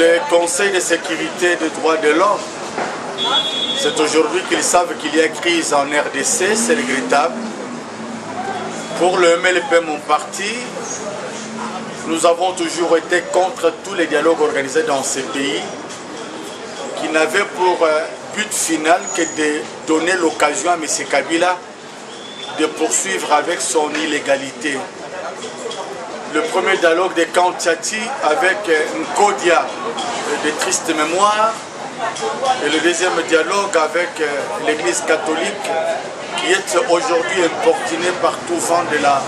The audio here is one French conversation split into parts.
Le Conseil de sécurité des droits de l'homme, c'est aujourd'hui qu'ils savent qu'il y a crise en RDC, c'est regrettable. Pour le MLP, mon parti, nous avons toujours été contre tous les dialogues organisés dans ce pays qui n'avaient pour but final que de donner l'occasion à M. Kabila de poursuivre avec son illégalité. Le premier dialogue de Kantiati avec Nkodia, de triste mémoire, et le deuxième dialogue avec l'Église catholique qui est aujourd'hui importunée par tout vent de la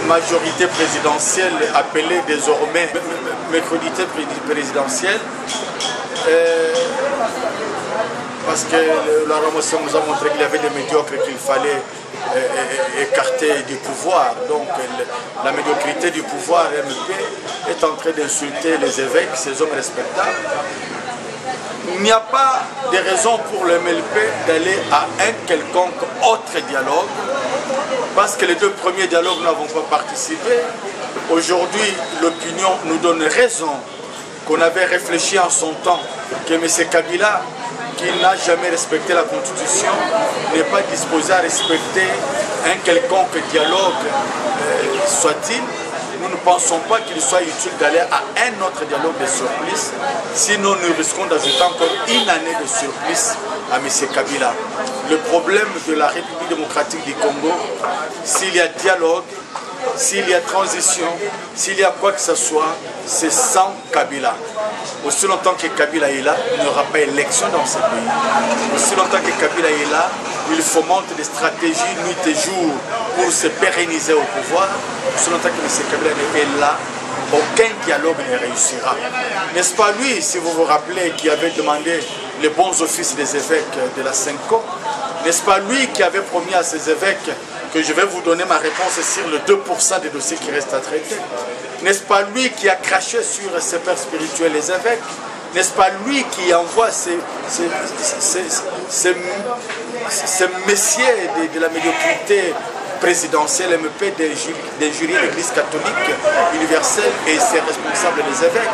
majorité présidentielle appelée désormais mécronité présidentielle. Parce que la Remotion nous a montré qu'il y avait des médiocres qu'il fallait écarter du pouvoir. Donc la médiocrité du pouvoir MP est en train d'insulter les évêques, ces hommes respectables. Il n'y a pas de raison pour le MLP d'aller à un quelconque autre dialogue, parce que les deux premiers dialogues n'avons pas participé. Aujourd'hui, l'opinion nous donne raison qu'on avait réfléchi en son temps que M. Kabila, qui n'a jamais respecté la Constitution, n'est pas disposé à respecter un quelconque dialogue, soit-il. Nous ne pensons pas qu'il soit utile d'aller à un autre dialogue de surplice, sinon nous risquons d'ajouter encore une année de surplice à M. Kabila. Le problème de la République démocratique du Congo, s'il y a dialogue, s'il y a transition, s'il y a quoi que ce soit, c'est sans Kabila. Aussi longtemps que Kabila est là, il n'y aura pas élection dans ce pays. Aussi longtemps que Kabila est là, il fomente des stratégies nuit et jour pour se pérenniser au pouvoir. Aussi longtemps que M. Kabila est là, aucun dialogue ne réussira. N'est-ce pas lui, si vous vous rappelez, qui avait demandé les bons offices des évêques de la Cinco? N'est-ce pas lui qui avait promis à ses évêques que je vais vous donner ma réponse sur le 2% des dossiers qui restent à traiter? N'est-ce pas lui qui a craché sur ses pères spirituels, les évêques? N'est-ce pas lui qui envoie ces messieurs de la médiocrité présidentielle, MP, des jurys de l'Église catholique universelle et ses responsables, les évêques?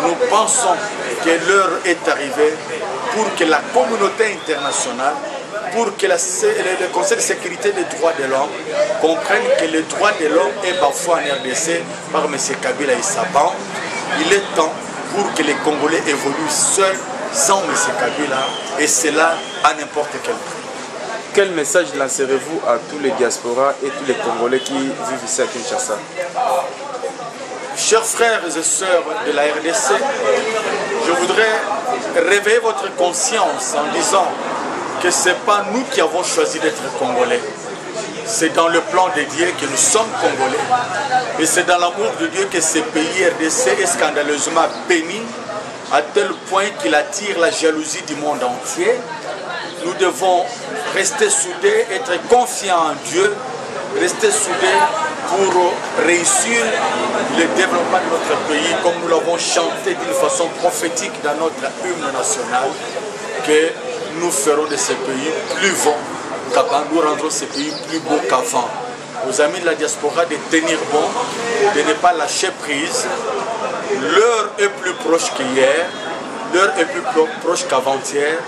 Nous pensons que l'heure est arrivée pour que la communauté internationale, pour que le Conseil de sécurité des droits de l'homme comprenne que le droit de l'homme est bafoué en RDC par M. Kabila et sa bande. Il est temps pour que les Congolais évoluent seuls, sans M. Kabila, et cela à n'importe quel prix. Quel message lancerez-vous à tous les diasporas et tous les Congolais qui vivent ici à Kinshasa? Chers frères et sœurs de la RDC, je voudrais réveiller votre conscience en disant que ce n'est pas nous qui avons choisi d'être Congolais. C'est dans le plan de Dieu que nous sommes Congolais. Et c'est dans l'amour de Dieu que ce pays RDC est scandaleusement béni, à tel point qu'il attire la jalousie du monde entier. Nous devons rester soudés, être confiants en Dieu, rester soudés pour réussir le développement de notre pays, comme nous l'avons chanté d'une façon prophétique dans notre hymne national, que nous ferons de ce pays plus bon qu'avant, nous rendrons ce pays plus beau qu'avant. Aux amis de la diaspora de tenir bon, de ne pas lâcher prise. L'heure est plus proche qu'hier, l'heure est plus proche qu'avant-hier.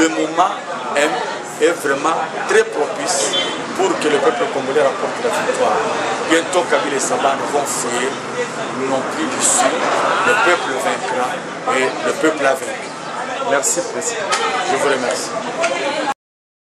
Le moment est vraiment très propice pour que le peuple congolais rapporte la victoire. Bientôt, Kabila et Saban vont fuir, nous n'avons plus du sud, le peuple vaincra et le peuple a vaincu. Merci, Président. Je vous remercie.